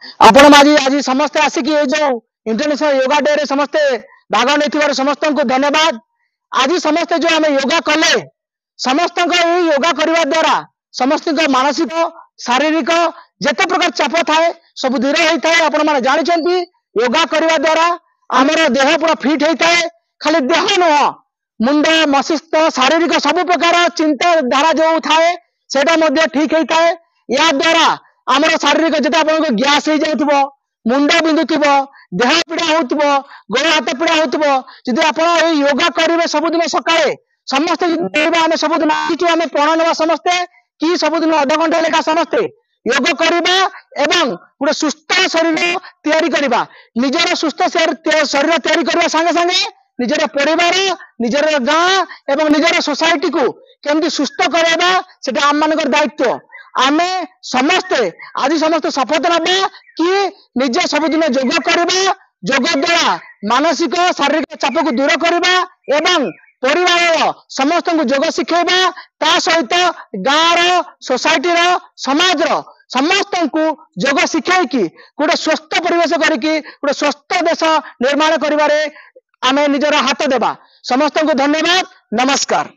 आपण आज आज समस्ते आसिक जो इंटरनेशनल योगा डे रे समस्ते भाग नहीं समस्त को धन्यवाद। आज समस्ते जो आम योगा कले समस्त योगा करने द्वारा समस्त मानसिक शारीरिक जिते प्रकार चाप थाए सब दूर होता है। आपण मैंने जानते योगा करने द्वारा आमर देह पूरा फिट होता है। खाली देह नुह मुंड मस्तिष्क शारीरिक सब प्रकार चिंता धारा जो थाए सेटा ठीक होता है। या द्वारा आमर शारीरिक जिते आप गैस हो जाए मुंड बिंदुव देह पीड़ा हो गोड़ हाथ पीड़ा हो आप योगा करेंगे सबुदिन सकाଳେ समस्ते आम सबुदिन आम प्रण ना समस्ते कि सबुदिन अध घंटा लेखा समस्ते योग करवा एवं गोटे सुस्थ शरीर तैयारी करवा निजर सुस्थ शरीर तैयारी करने संगे संगे निजर परिवार निजर गाँ एवं निजर सोसाइटी को केमती सुस्थ करवा से आम मान दायित्व। आमे समस्ते आज समस्त शपथ नवा कि निजे सबुदिन योग करवा योग द्वारा मानसिक शारीरिक चाप को दूर करवा एवं परिवार समस्त को योग शिखेबा ता सहित गाँव सोसाइटी समाज समस्त को योग शिखैकी गोटे स्वस्थ परिवेश करके गोटे स्वस्थ देश निर्माण करिवारे आमे निजर हाथ देबा। समस्त को धन्यवाद। नमस्कार।